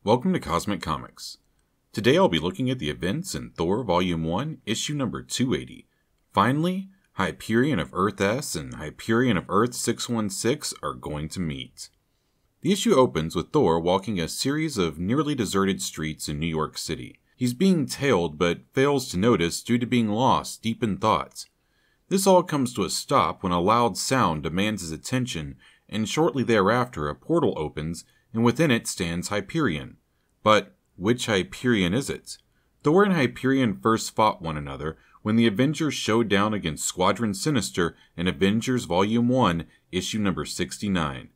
Welcome to Cosmic Comics. Today I'll be looking at the events in Thor Volume 1, Issue number 280. Finally, Hyperion of Earth-S and Hyperion of Earth-616 are going to meet. The issue opens with Thor walking a series of nearly deserted streets in New York City. He's being tailed but fails to notice due to being lost deep in thought. This all comes to a stop when a loud sound demands his attention, and shortly thereafter a portal opens and within it stands Hyperion. But which Hyperion is it? Thor and Hyperion first fought one another when the Avengers showed down against Squadron Sinister in Avengers Volume 1, Issue number 69.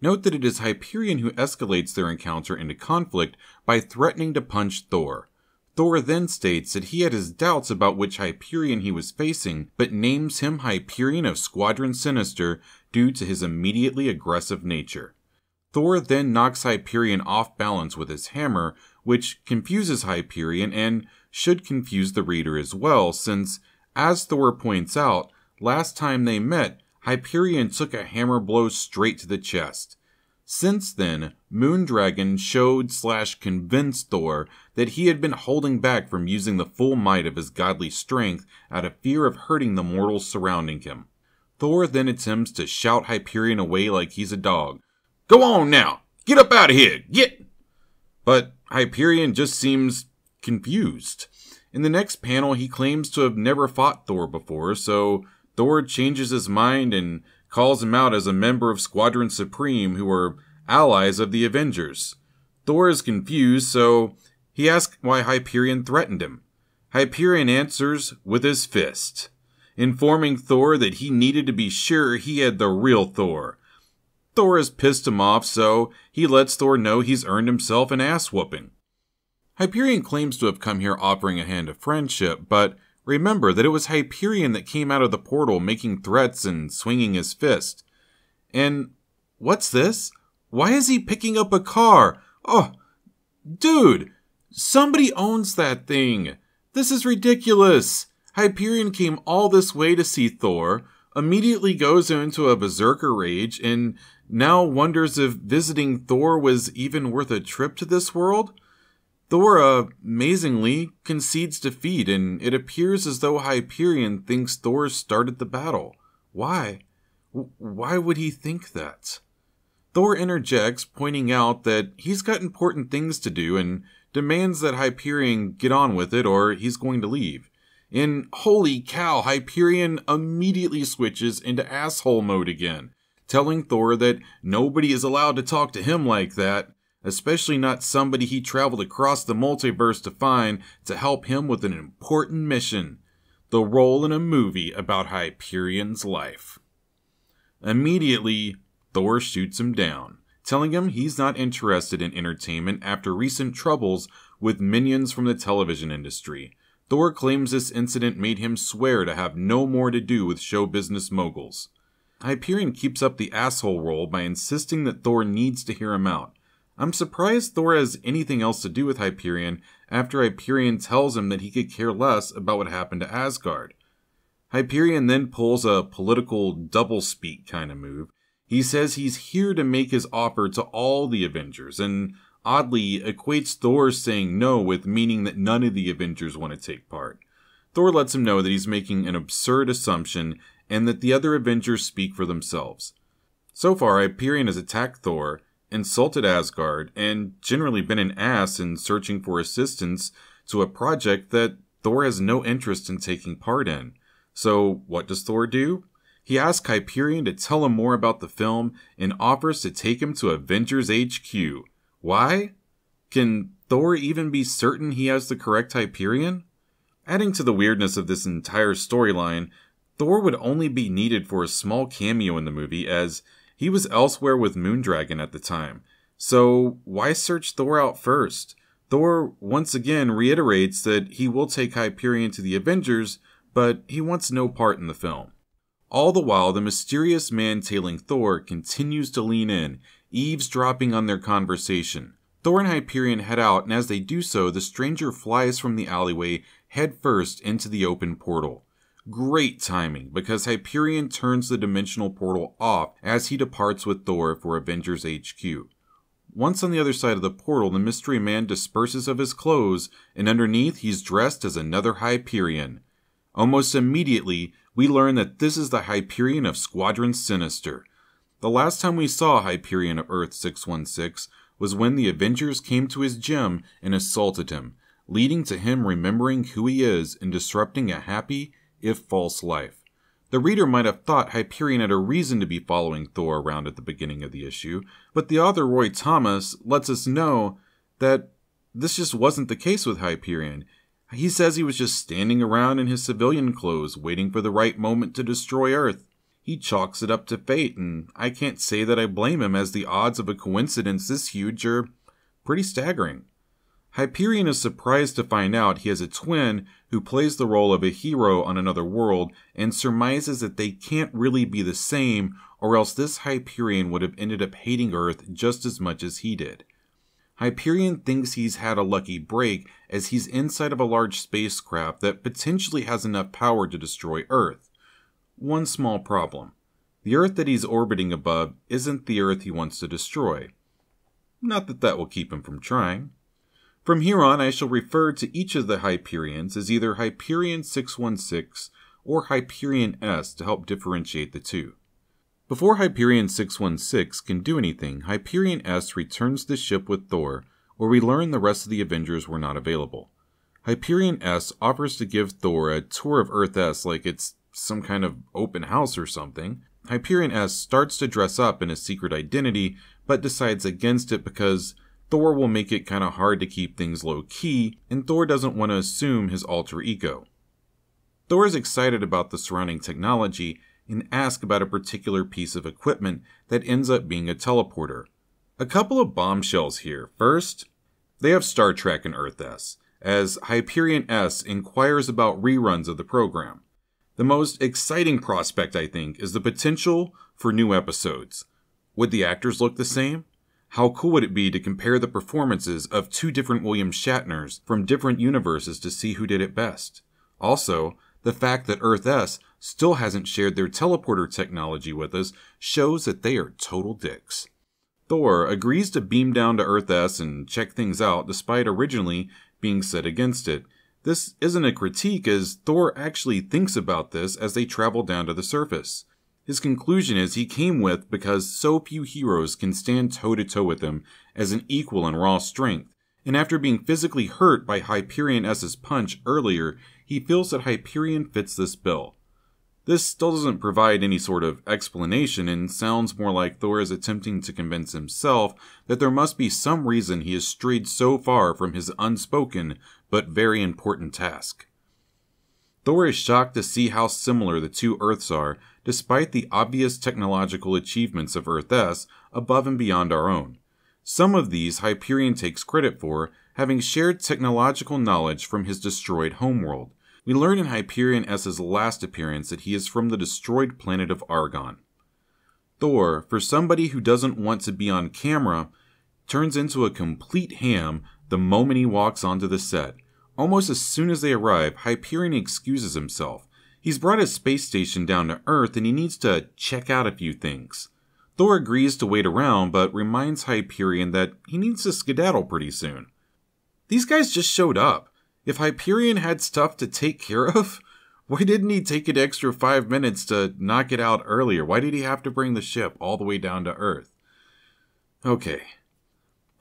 Note that it is Hyperion who escalates their encounter into conflict by threatening to punch Thor. Thor then states that he had his doubts about which Hyperion he was facing, but names him Hyperion of Squadron Sinister due to his immediately aggressive nature. Thor then knocks Hyperion off balance with his hammer, which confuses Hyperion and should confuse the reader as well, since, as Thor points out, last time they met, Hyperion took a hammer blow straight to the chest. Since then, Moondragon showed/convinced Thor that he had been holding back from using the full might of his godly strength out of fear of hurting the mortals surrounding him. Thor then attempts to shout Hyperion away like he's a dog. "Go on now! Get up out of here! Get!" But Hyperion just seems confused. In the next panel, he claims to have never fought Thor before, so Thor changes his mind and calls him out as a member of Squadron Supreme who are allies of the Avengers. Thor is confused, so he asks why Hyperion threatened him. Hyperion answers with his fist, informing Thor that he needed to be sure he had the real Thor. Thor has pissed him off, so he lets Thor know he's earned himself an ass-whooping. Hyperion claims to have come here offering a hand of friendship, but remember that it was Hyperion that came out of the portal making threats and swinging his fist. And what's this? Why is he picking up a car? Oh, dude, somebody owns that thing. This is ridiculous. Hyperion came all this way to see Thor, immediately goes into a berserker rage, and now wonders if visiting Thor was even worth a trip to this world? Thor, amazingly, concedes defeat, and it appears as though Hyperion thinks Thor started the battle. Why? Why would he think that? Thor interjects, pointing out that he's got important things to do, and demands that Hyperion get on with it or he's going to leave. And holy cow, Hyperion immediately switches into asshole mode again, telling Thor that nobody is allowed to talk to him like that, especially not somebody he traveled across the multiverse to find to help him with an important mission, the role in a movie about Hyperion's life. Immediately, Thor shoots him down, telling him he's not interested in entertainment after recent troubles with minions from the television industry. Thor claims this incident made him swear to have no more to do with show business moguls. Hyperion keeps up the asshole role by insisting that Thor needs to hear him out. I'm surprised Thor has anything else to do with Hyperion after Hyperion tells him that he could care less about what happened to Asgard. Hyperion then pulls a political doublespeak kind of move. He says he's here to make his offer to all the Avengers, and oddly equates Thor saying no with meaning that none of the Avengers want to take part. Thor lets him know that he's making an absurd assumption and that the other Avengers speak for themselves. So far, Hyperion has attacked Thor, insulted Asgard, and generally been an ass in searching for assistance to a project that Thor has no interest in taking part in. So what does Thor do? He asks Hyperion to tell him more about the film and offers to take him to Avengers HQ. Why? Can Thor even be certain he has the correct Hyperion? Adding to the weirdness of this entire storyline, Thor would only be needed for a small cameo in the movie, as he was elsewhere with Moondragon at the time. So why search Thor out first? Thor once again reiterates that he will take Hyperion to the Avengers, but he wants no part in the film. All the while, the mysterious man tailing Thor continues to lean in, eavesdropping on their conversation. Thor and Hyperion head out, and as they do so, the stranger flies from the alleyway headfirst into the open portal. Great timing, because Hyperion turns the dimensional portal off as he departs with Thor for Avengers HQ. Once on the other side of the portal, the mystery man disperses of his clothes, and underneath he's dressed as another Hyperion. Almost immediately, we learn that this is the Hyperion of Squadron Sinister. The last time we saw Hyperion of Earth-616 was when the Avengers came to his gym and assaulted him, leading to him remembering who he is and disrupting a happy, if false, life. The reader might have thought Hyperion had a reason to be following Thor around at the beginning of the issue, but the author Roy Thomas lets us know that this just wasn't the case with Hyperion. He says he was just standing around in his civilian clothes, waiting for the right moment to destroy Earth. He chalks it up to fate, and I can't say that I blame him, as the odds of a coincidence this huge are pretty staggering. Hyperion is surprised to find out he has a twin who plays the role of a hero on another world, and surmises that they can't really be the same, or else this Hyperion would have ended up hating Earth just as much as he did. Hyperion thinks he's had a lucky break, as he's inside of a large spacecraft that potentially has enough power to destroy Earth. One small problem. The Earth that he's orbiting above isn't the Earth he wants to destroy. Not that that will keep him from trying. From here on, I shall refer to each of the Hyperions as either Hyperion 616 or Hyperion S to help differentiate the two. Before Hyperion 616 can do anything, Hyperion S returns the ship with Thor, where we learn the rest of the Avengers were not available. Hyperion S offers to give Thor a tour of Earth-S like it's some kind of open house or something. Hyperion S starts to dress up in his secret identity, but decides against it because Thor will make it kinda hard to keep things low-key, and Thor doesn't want to assume his alter ego. Thor is excited about the surrounding technology and asks about a particular piece of equipment that ends up being a teleporter. A couple of bombshells here. First, they have Star Trek in Earth-S, as Hyperion S inquires about reruns of the program. The most exciting prospect, I think, is the potential for new episodes. Would the actors look the same? How cool would it be to compare the performances of two different William Shatners from different universes to see who did it best? Also, the fact that Earth-S still hasn't shared their teleporter technology with us shows that they are total dicks. Thor agrees to beam down to Earth-S and check things out despite originally being set against it. This isn't a critique, as Thor actually thinks about this as they travel down to the surface. His conclusion is he came with because so few heroes can stand toe-to-toe with him as an equal in raw strength, and after being physically hurt by Hyperion S's punch earlier, he feels that Hyperion fits this bill. This still doesn't provide any sort of explanation, and sounds more like Thor is attempting to convince himself that there must be some reason he has strayed so far from his unspoken but very important task. Thor is shocked to see how similar the two Earths are, despite the obvious technological achievements of Earth-S above and beyond our own. Some of these Hyperion takes credit for, having shared technological knowledge from his destroyed homeworld. We learn in Hyperion S's last appearance that he is from the destroyed planet of Argon. Thor, for somebody who doesn't want to be on camera, turns into a complete ham the moment he walks onto the set. Almost as soon as they arrive, Hyperion excuses himself. He's brought his space station down to Earth and he needs to check out a few things. Thor agrees to wait around, but reminds Hyperion that he needs to skedaddle pretty soon. These guys just showed up. If Hyperion had stuff to take care of, why didn't he take an extra 5 minutes to knock it out earlier? Why did he have to bring the ship all the way down to Earth? Okay.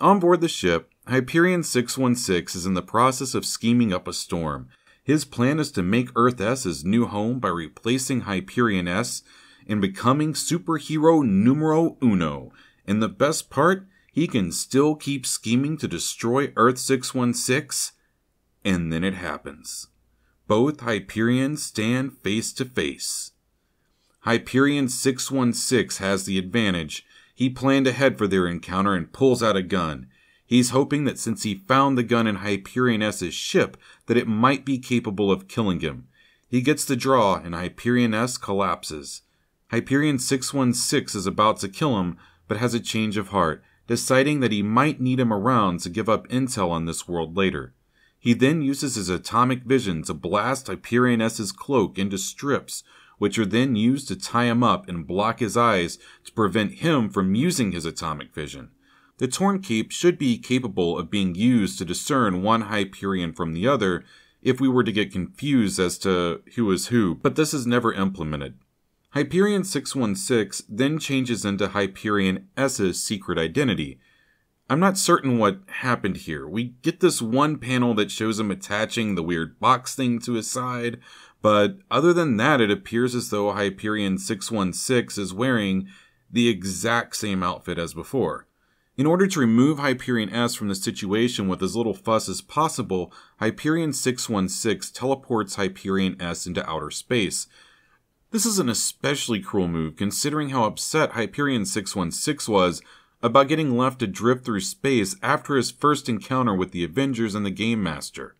On board the ship, Hyperion 616 is in the process of scheming up a storm. His plan is to make Earth-S his new home by replacing Hyperion S and becoming superhero numero uno. And the best part, he can still keep scheming to destroy Earth-616. And then it happens. Both Hyperions stand face to face. Hyperion 616 has the advantage. He planned ahead for their encounter and pulls out a gun. He's hoping that since he found the gun in Hyperion S's ship, that it might be capable of killing him. He gets the draw and Hyperion S collapses. Hyperion 616 is about to kill him, but has a change of heart, deciding that he might need him around to give up intel on this world later. He then uses his atomic vision to blast Hyperion S's cloak into strips, which are then used to tie him up and block his eyes to prevent him from using his atomic vision. The torn cape should be capable of being used to discern one Hyperion from the other if we were to get confused as to who is who, but this is never implemented. Hyperion 616 then changes into Hyperion S's secret identity. I'm not certain what happened here. We get this one panel that shows him attaching the weird box thing to his side, but other than that, it appears as though Hyperion 616 is wearing the exact same outfit as before. In order to remove Hyperion S from the situation with as little fuss as possible, Hyperion 616 teleports Hyperion S into outer space. This is an especially cruel move considering how upset Hyperion 616 was about getting left to drift through space after his first encounter with the Avengers and the Game Master.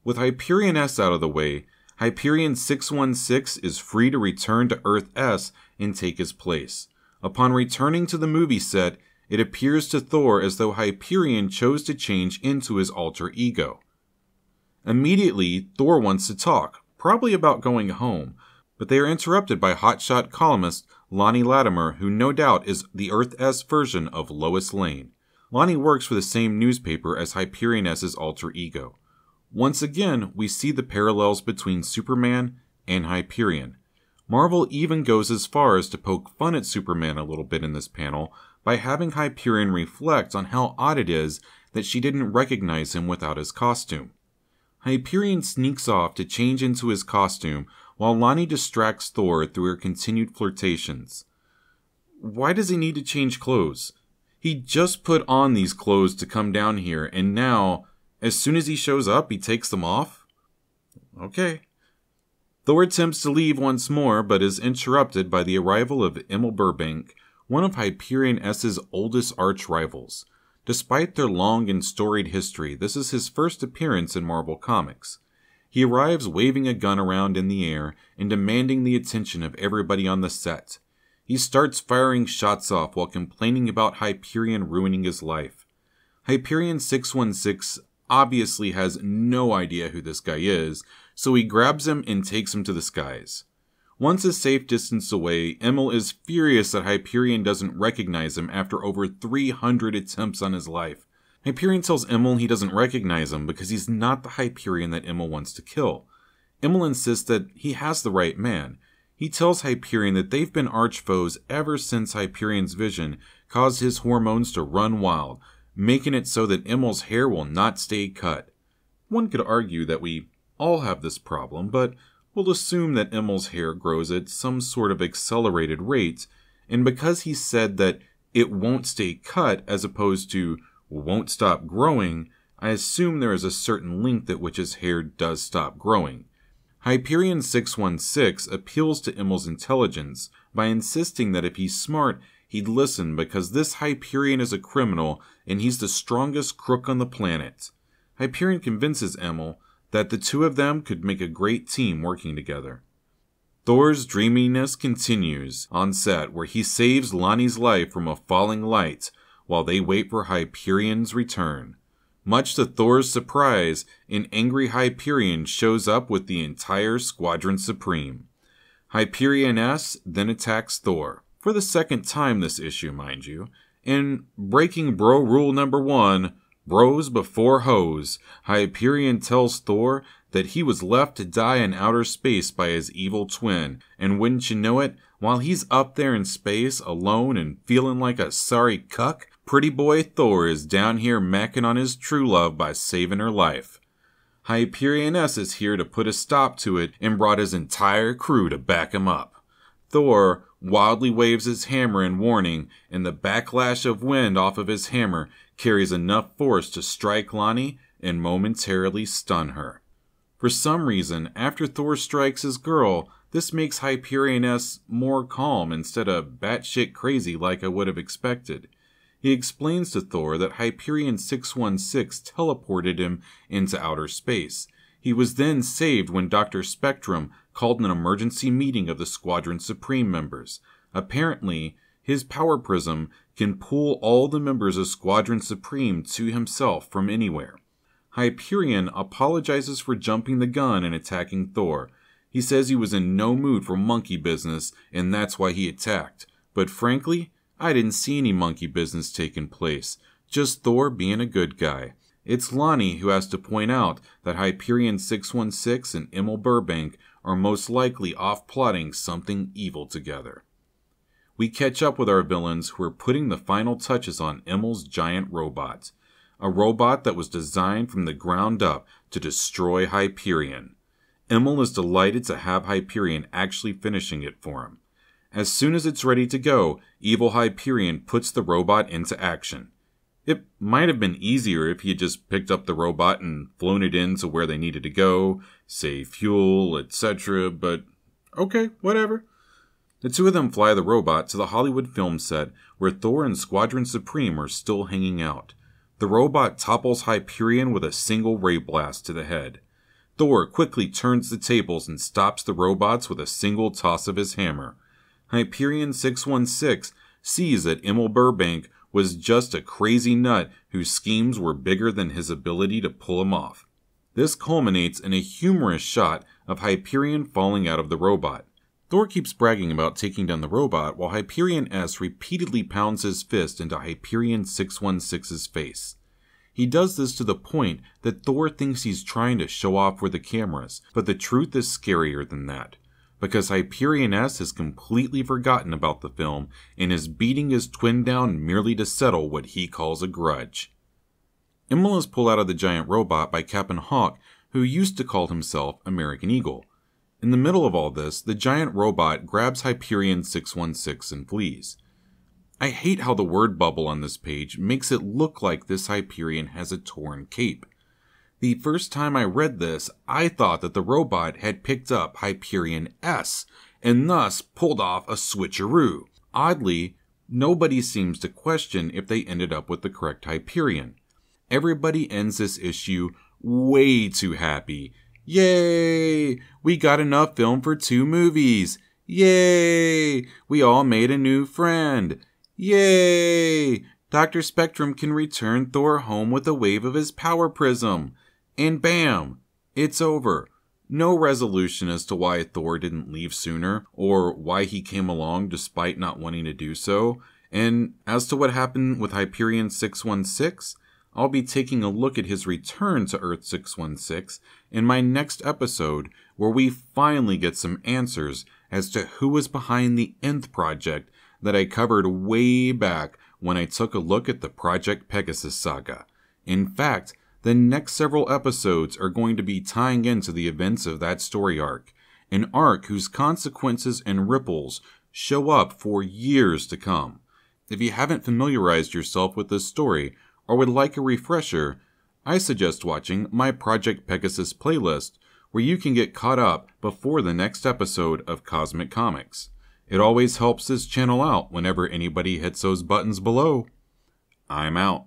With Hyperion S out of the way, Hyperion 616 is free to return to Earth-S and take his place. Upon returning to the movie set, it appears to Thor as though Hyperion chose to change into his alter ego. Immediately, Thor wants to talk, probably about going home, but they are interrupted by hotshot columnist Lonnie Latimer, who no doubt is the Earth-S version of Lois Lane. Lonnie works for the same newspaper as Hyperion S's alter ego. Once again, we see the parallels between Superman and Hyperion. Marvel even goes as far as to poke fun at Superman a little bit in this panel by having Hyperion reflect on how odd it is that she didn't recognize him without his costume. Hyperion sneaks off to change into his costume while Lonnie distracts Thor through her continued flirtations. Why does he need to change clothes? He just put on these clothes to come down here, and now, as soon as he shows up, he takes them off? Okay. Thor attempts to leave once more, but is interrupted by the arrival of Emil Burbank, one of Hyperion S's oldest arch-rivals. Despite their long and storied history, this is his first appearance in Marvel Comics. He arrives waving a gun around in the air and demanding the attention of everybody on the set. He starts firing shots off while complaining about Hyperion ruining his life. Hyperion 616 obviously has no idea who this guy is, so he grabs him and takes him to the skies. Once a safe distance away, Emil is furious that Hyperion doesn't recognize him after over 300 attempts on his life. Hyperion tells Emil he doesn't recognize him because he's not the Hyperion that Emil wants to kill. Emil insists that he has the right man. He tells Hyperion that they've been arch-foes ever since Hyperion's vision caused his hormones to run wild, making it so that Emil's hair will not stay cut. One could argue that we all have this problem, but we'll assume that Emil's hair grows at some sort of accelerated rate, and because he said that it won't stay cut as opposed to won't stop growing, I assume there is a certain length at which his hair does stop growing. Hyperion 616 appeals to Emil's intelligence by insisting that if he's smart, he'd listen because this Hyperion is a criminal and he's the strongest crook on the planet. Hyperion convinces Emil that the two of them could make a great team working together. Thor's dreaminess continues on set where he saves Lonnie's life from a falling light while they wait for Hyperion's return. Much to Thor's surprise, an angry Hyperion shows up with the entire Squadron Supreme. Hyperion S then attacks Thor, for the second time this issue, mind you, and breaking bro rule number 1, bros before hoes, Hyperion tells Thor that he was left to die in outer space by his evil twin, and wouldn't you know it, while he's up there in space, alone and feeling like a sorry cuck, pretty boy Thor is down here macking on his true love by saving her life. Hyperion S is here to put a stop to it and brought his entire crew to back him up. Thor wildly waves his hammer in warning, and the backlash of wind off of his hammer carries enough force to strike Lonnie and momentarily stun her. For some reason, after Thor strikes his girl, this makes Hyperion S more calm instead of batshit crazy like I would have expected. He explains to Thor that Hyperion 616 teleported him into outer space. He was then saved when Dr. Spectrum called an emergency meeting of the Squadron Supreme members. Apparently, his power prism can pull all the members of Squadron Supreme to himself from anywhere. Hyperion apologizes for jumping the gun and attacking Thor. He says he was in no mood for monkey business and that's why he attacked. But frankly, I didn't see any monkey business taking place, just Thor being a good guy. It's Lonnie who has to point out that Hyperion 616 and Emil Burbank are most likely off plotting something evil together. We catch up with our villains who are putting the final touches on Emil's giant robot. A robot that was designed from the ground up to destroy Hyperion. Emil is delighted to have Hyperion actually finishing it for him. As soon as it's ready to go, evil Hyperion puts the robot into action. It might have been easier if he had just picked up the robot and flown it in to where they needed to go, save fuel, etc., but okay, whatever. The two of them fly the robot to the Hollywood film set where Thor and Squadron Supreme are still hanging out. The robot topples Hyperion with a single ray blast to the head. Thor quickly turns the tables and stops the robots with a single toss of his hammer. Hyperion 616 sees that Emil Burbank was just a crazy nut whose schemes were bigger than his ability to pull them off. This culminates in a humorous shot of Hyperion falling out of the robot. Thor keeps bragging about taking down the robot while Hyperion-S repeatedly pounds his fist into Hyperion 616's face. He does this to the point that Thor thinks he's trying to show off for the cameras, but the truth is scarier than that, because Hyperion-S has completely forgotten about the film and is beating his twin down merely to settle what he calls a grudge. Emil is pulled out of the giant robot by Captain Hawk, who used to call himself American Eagle. In the middle of all this, the giant robot grabs Hyperion 616 and flees. I hate how the word bubble on this page makes it look like this Hyperion has a torn cape. The first time I read this, I thought that the robot had picked up Hyperion-S and thus pulled off a switcheroo. Oddly, nobody seems to question if they ended up with the correct Hyperion. Everybody ends this issue way too happy. Yay! We got enough film for 2 movies. Yay! We all made a new friend. Yay! Dr. Spectrum can return Thor home with a wave of his power prism. And bam! It's over. No resolution as to why Thor didn't leave sooner, or why he came along despite not wanting to do so. And as to what happened with Hyperion 616, I'll be taking a look at his return to Earth 616 in my next episode, where we finally get some answers as to who was behind the Nth project that I covered way back when I took a look at the Project Pegasus saga. In fact, the next several episodes are going to be tying into the events of that story arc, an arc whose consequences and ripples show up for years to come. If you haven't familiarized yourself with this story, or would like a refresher, I suggest watching my Project Pegasus playlist, where you can get caught up before the next episode of Cosmic Comics. It always helps this channel out whenever anybody hits those buttons below. I'm out.